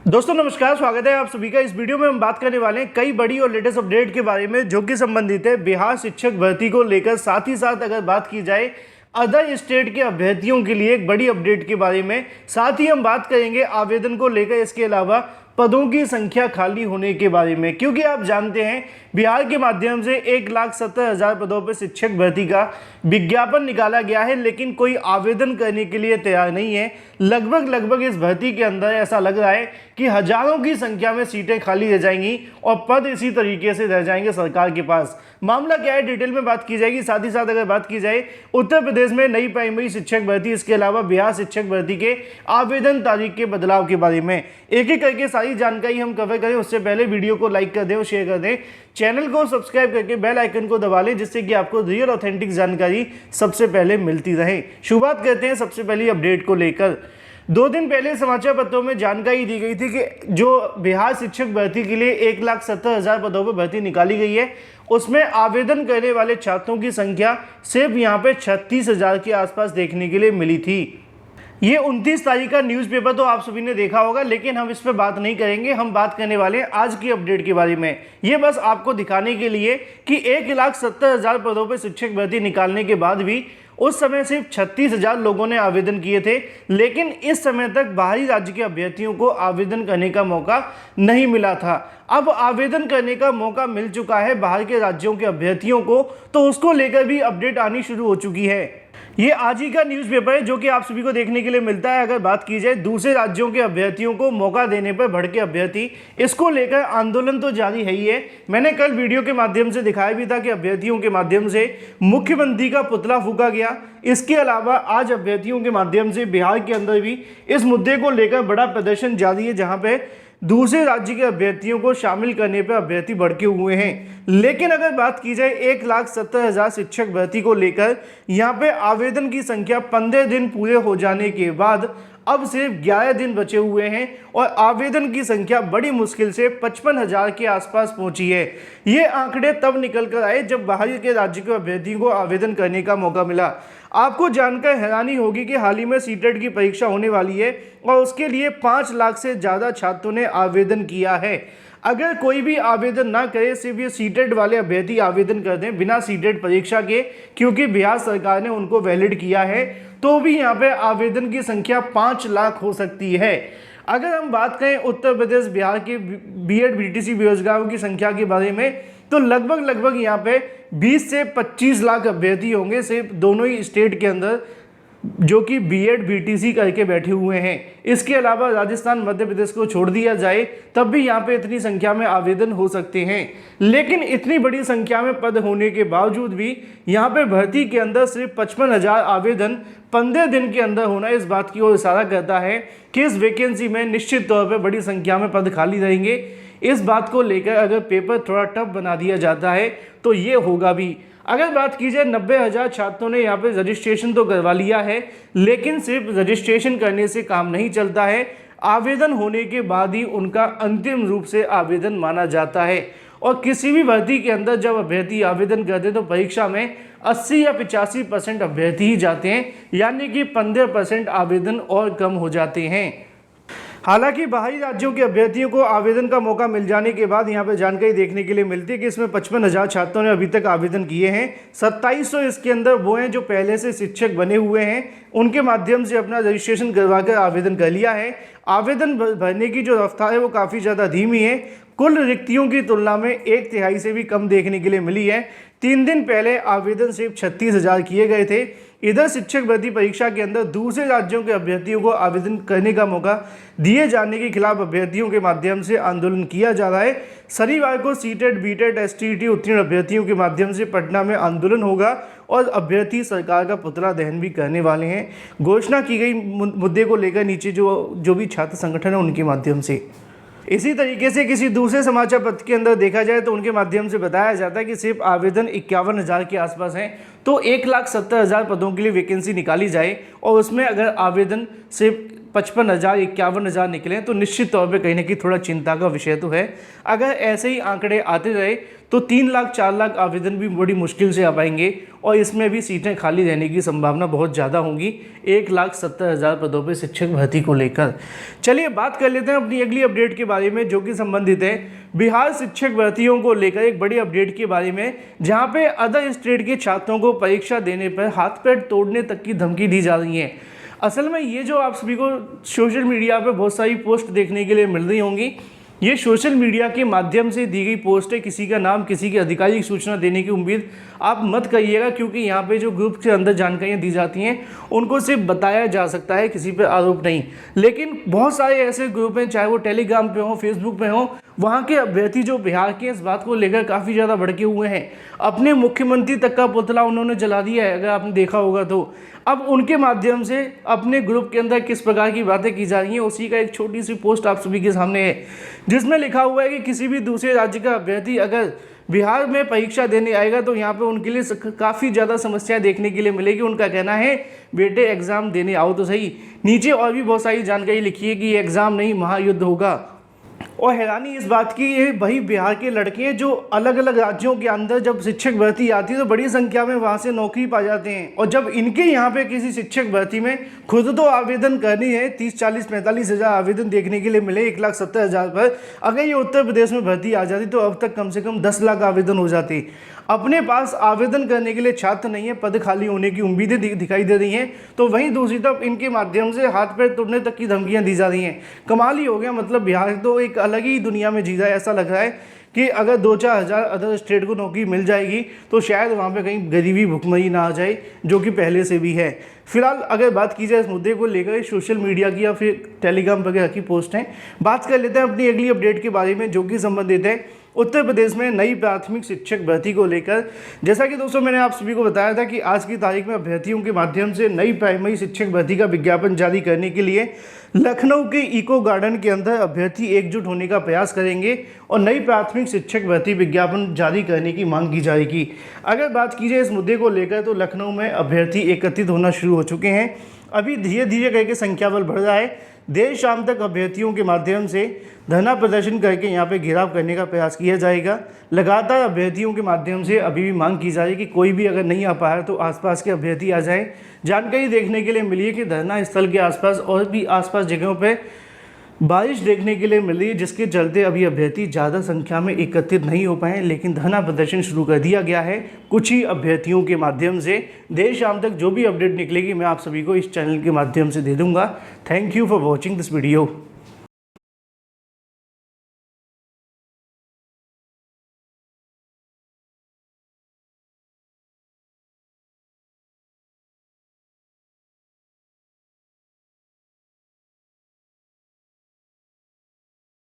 दोस्तों नमस्कार, स्वागत है आप सभी का। इस वीडियो में हम बात करने वाले हैं कई बड़ी और लेटेस्ट अपडेट के बारे में जो कि संबंधित है बिहार शिक्षक भर्ती को लेकर। साथ ही साथ अगर बात की जाए अदर स्टेट के अभ्यर्थियों के लिए एक बड़ी अपडेट के बारे में, साथ ही हम बात करेंगे आवेदन को लेकर, इसके अलावा पदों की संख्या खाली होने के बारे में। क्योंकि आप जानते हैं बिहार के माध्यम से 1,70,000 पदों पर शिक्षक भर्ती का विज्ञापन निकाला गया है, लेकिन कोई आवेदन करने के लिए तैयार नहीं है। लगभग इस भर्ती के अंदर ऐसा लग रहा है कि हजारों की संख्या में सीटें खाली रह जाएंगी और पद इसी तरीके से रह जाएंगे सरकार के पास। मामला क्या है, डिटेल में बात की जाएगी। साथ ही साथ अगर बात की जाए उत्तर प्रदेश में नई प्राइमरी शिक्षक भर्ती, इसके अलावा बिहार शिक्षक भर्ती के आवेदन तारीख के बदलाव के बारे में एक एक करके सारी जानकारी हम कवर करें, उससे पहले वीडियो को लाइक कर दें और शेयर कर दें, चैनल को सब्सक्राइब करके बेल आइकन को दबा लें, जिससे कि आपको रियल ऑथेंटिक जानकारी सबसे पहले मिलती रहे। शुरुआत करते हैं सबसे पहली अपडेट को लेकर। 2 दिन पहले समाचार पत्रों में जानकारी दी गई थी कि जो बिहार शिक्षक भर्ती के लिए 1,70,000 पदों पर भर्ती निकाली गई है, उसमें आवेदन करने वाले छात्रों की संख्या सिर्फ यहाँ पे 36,000 के आसपास देखने के लिए मिली थी। ये 29 तारीख का न्यूज़पेपर तो आप सभी ने देखा होगा, लेकिन हम इस पर बात नहीं करेंगे। हम बात करने वाले हैं आज की अपडेट के बारे में। ये बस आपको दिखाने के लिए कि 1,70,000 पदों पर शिक्षक भर्ती निकालने के बाद भी उस समय सिर्फ 36,000 लोगों ने आवेदन किए थे, लेकिन इस समय तक बाहरी राज्य के अभ्यर्थियों को आवेदन करने का मौका नहीं मिला था। अब आवेदन करने का मौका मिल चुका है बाहर के राज्यों के अभ्यर्थियों को, तो उसको लेकर भी अपडेट आनी शुरू हो चुकी है। ये आज ही का न्यूज़पेपर है जो कि आप सभी को देखने के लिए मिलता है। अगर बात की जाए दूसरे राज्यों के अभ्यर्थियों को मौका देने पर भड़के अभ्यर्थी, इसको लेकर आंदोलन तो जारी है ही है। मैंने कल वीडियो के माध्यम से दिखाया भी था कि अभ्यर्थियों के माध्यम से मुख्यमंत्री का पुतला फूंका गया। इसके अलावा आज अभ्यर्थियों के माध्यम से बिहार के अंदर भी इस मुद्दे को लेकर बड़ा प्रदर्शन जारी है, जहाँ पे दूसरे राज्य के अभ्यर्थियों को शामिल करने पर अभ्यर्थी भड़के हुए हैं। लेकिन अगर बात की जाए 1,70,000 शिक्षक भर्ती को लेकर, यहाँ पे आवेदन की संख्या 15 दिन पूरे हो जाने के बाद अब सिर्फ 11 दिन बचे हुए हैं और आवेदन की संख्या बड़ी मुश्किल से 55,000 के आसपास पहुंची है। ये आंकड़े तब निकल कर आए जब बाहर के राज्य के अभ्यर्थियों को आवेदन करने का मौका मिला। आपको जानकर हैरानी होगी कि हाल ही में सीटेट की परीक्षा होने वाली है और उसके लिए 5 लाख से ज़्यादा छात्रों ने आवेदन किया है। अगर कोई भी आवेदन ना करे, सिर्फ ये सीटेट वाले अभ्यर्थी आवेदन कर दें बिना सीटेट परीक्षा के, क्योंकि बिहार सरकार ने उनको वैलिड किया है, तो भी यहाँ पे आवेदन की संख्या 5 लाख हो सकती है। अगर हम बात करें उत्तर प्रदेश बिहार के बीएड बीटीसी बेरोजगारों की संख्या के बारे में, तो लगभग यहाँ पे 20 से 25 लाख अभ्यर्थी होंगे सिर्फ दोनों ही स्टेट के अंदर, जो कि बीएड बीटीसी करके बैठे हुए हैं। इसके अलावा राजस्थान मध्य प्रदेश को छोड़ दिया जाए तब भी यहाँ पे इतनी संख्या में आवेदन हो सकते हैं। लेकिन इतनी बड़ी संख्या में पद होने के बावजूद भी यहाँ पे भर्ती के अंदर सिर्फ 55,000 आवेदन 15 दिन के अंदर होना इस बात की ओर इशारा करता है कि इस वैकेंसी में निश्चित तौर पर बड़ी संख्या में पद खाली रहेंगे। इस बात को लेकर अगर पेपर थोड़ा टफ बना दिया जाता है तो ये होगा भी। अगर बात की जाए 90,000 छात्रों ने यहाँ पे रजिस्ट्रेशन तो करवा लिया है, लेकिन सिर्फ रजिस्ट्रेशन करने से काम नहीं चलता है। आवेदन होने के बाद ही उनका अंतिम रूप से आवेदन माना जाता है। और किसी भी भर्ती के अंदर जब अभ्यर्थी आवेदन करते हैं तो परीक्षा में 80 या 85% अभ्यर्थी ही जाते हैं, यानी कि 15% आवेदन और कम हो जाते हैं। हालांकि बाहरी राज्यों के अभ्यर्थियों को आवेदन का मौका मिल जाने के बाद यहाँ पे जानकारी देखने के लिए मिलती है कि इसमें 55,000 छात्रों ने अभी तक आवेदन किए हैं। 2700 इसके अंदर वो हैं जो पहले से शिक्षक बने हुए हैं, उनके माध्यम से अपना रजिस्ट्रेशन करवा कर आवेदन कर लिया है। आवेदन भरने की जो रफ्तार है वो काफ़ी ज़्यादा धीमी है। कुल रिक्तियों की तुलना में 1/3 से भी कम देखने के लिए मिली है। 3 दिन पहले आवेदन सिर्फ 36,000 किए गए थे। इधर शिक्षक भर्ती परीक्षा के अंदर दूसरे राज्यों के अभ्यर्थियों को आवेदन करने का मौका दिए जाने के खिलाफ अभ्यर्थियों के माध्यम से आंदोलन किया जा रहा है। शनिवार को सीटेट बीटेट एसटीईटी उत्तीर्ण अभ्यर्थियों के माध्यम से पटना में आंदोलन होगा और अभ्यर्थी सरकार का पुतला दहन भी करने वाले हैं। घोषणा की गई मुद्दे को लेकर नीचे जो भी छात्र संगठन है उनके माध्यम से। इसी तरीके से किसी दूसरे समाचार पत्र के अंदर देखा जाए तो उनके माध्यम से बताया जाता है कि सिर्फ आवेदन 51,000 के आसपास हैं। तो 1,70,000 पदों के लिए वैकेंसी निकाली जाए और उसमें अगर आवेदन सिर्फ 55,000 51,000 निकले तो निश्चित तौर पे कहीं ना कहीं थोड़ा चिंता का विषय तो है। अगर ऐसे ही आंकड़े आते रहे तो 3 लाख 4 लाख आवेदन भी बड़ी मुश्किल से आ पाएंगे और इसमें भी सीटें खाली रहने की संभावना बहुत ज़्यादा होंगी 1,70,000 पदों पर शिक्षक भर्ती को लेकर। चलिए बात कर लेते हैं अपनी अगली अपडेट के बारे में, जो कि संबंधित है बिहार शिक्षक भर्तियों को लेकर एक बड़ी अपडेट के बारे में, जहां पे अदर स्टेट के छात्रों को परीक्षा देने पर हाथ पैर तोड़ने तक की धमकी दी जा रही है। असल में ये जो आप सभी को सोशल मीडिया पे बहुत सारी पोस्ट देखने के लिए मिल रही होंगी, ये सोशल मीडिया के माध्यम से दी गई पोस्ट है। किसी का नाम, किसी की आधिकारिक सूचना देने की उम्मीद आप मत करिएगा, क्योंकि यहाँ पे जो ग्रुप के अंदर जानकारियाँ दी जाती हैं उनको सिर्फ बताया जा सकता है, किसी पे आरोप नहीं। लेकिन बहुत सारे ऐसे ग्रुप हैं, चाहे वो टेलीग्राम पे हो, फेसबुक पे हो, वहाँ के अभ्यर्थी जो बिहार के इस बात को लेकर काफ़ी ज़्यादा भड़के हुए हैं। अपने मुख्यमंत्री तक का पुतला उन्होंने जला दिया है, अगर आपने देखा होगा तो। अब उनके माध्यम से अपने ग्रुप के अंदर किस प्रकार की बातें की जा रही हैं, उसी का एक छोटी सी पोस्ट आप सभी के सामने है, जिसमें लिखा हुआ है कि किसी भी दूसरे राज्य का अभ्यर्थी अगर बिहार में परीक्षा देने आएगा तो यहाँ पे उनके लिए काफ़ी ज़्यादा समस्याएं देखने के लिए मिलेगी। उनका कहना है बेटे एग्ज़ाम देने आओ तो सही। नीचे और भी बहुत सारी जानकारी लिखी है कि ये एग्ज़ाम नहीं महायुद्ध होगा। और हैरानी इस बात की, ये वही बिहार के लड़के हैं जो अलग अलग राज्यों के अंदर जब शिक्षक भर्ती आती है तो बड़ी संख्या में वहाँ से नौकरी पा जाते हैं, और जब इनके यहाँ पे किसी शिक्षक भर्ती में खुद तो आवेदन करनी है, 30, 40, 45 हज़ार आवेदन देखने के लिए मिले 1,70,000 पर। अगर ये उत्तर प्रदेश में भर्ती आ जाती तो अब तक कम से कम 10 लाख आवेदन हो जाते। अपने पास आवेदन करने के लिए छात्र नहीं है, पद खाली होने की उम्मीदें दिखाई दे रही हैं, तो वहीं दूसरी तरफ इनके माध्यम से हाथ पैर तोड़ने तक की धमकियां दी जा रही हैं। कमाल ही हो गया, मतलब बिहार तो एक अलग ही दुनिया में जी रहा है। ऐसा लग रहा है कि अगर 2-4 हज़ार अदर स्टेट को नौकरी मिल जाएगी तो शायद वहाँ पे कहीं गरीबी भुखमरी ना आ जाए, जो कि पहले से भी है। फिलहाल अगर बात की जाए इस मुद्दे को लेकर सोशल मीडिया की या फिर टेलीग्राम वगैरह की पोस्ट हैं, बात कर लेते हैं अपनी अगली अपडेट के बारे में, जो कि संबंधित है उत्तर प्रदेश में नई प्राथमिक शिक्षक भर्ती को लेकर। जैसा कि दोस्तों मैंने आप सभी को बताया था कि आज की तारीख में अभ्यर्थियों के माध्यम से नई प्राइमरी शिक्षक भर्ती का विज्ञापन जारी करने के लिए लखनऊ के इको गार्डन के अंदर अभ्यर्थी एकजुट होने का प्रयास करेंगे और नई प्राथमिक शिक्षक भर्ती विज्ञापन जारी करने की मांग की जाएगी। अगर बात की जाए इस मुद्दे को लेकर तो लखनऊ में अभ्यर्थी एकत्रित होना शुरू हो चुके हैं। अभी धीरे धीरे करके संख्या बल बढ़ रहा है। देर शाम तक अभ्यर्थियों के माध्यम से धरना प्रदर्शन करके यहाँ पे घेराव करने का प्रयास किया जाएगा। लगातार अभ्यर्थियों के माध्यम से अभी भी मांग की जा रही है कि कोई भी अगर नहीं आ पाया तो आसपास के अभ्यर्थी आ जाएं। जानकारी देखने के लिए मिली है कि धरना स्थल के आसपास और भी आसपास जगहों पे बारिश देखने के लिए मिल रही है, जिसके चलते अभी अभ्यर्थी ज़्यादा संख्या में एकत्रित नहीं हो पाए, लेकिन धरना प्रदर्शन शुरू कर दिया गया है कुछ ही अभ्यर्थियों के माध्यम से। देर शाम तक जो भी अपडेट निकलेगी मैं आप सभी को इस चैनल के माध्यम से दे दूंगा। Thank you for watching this video.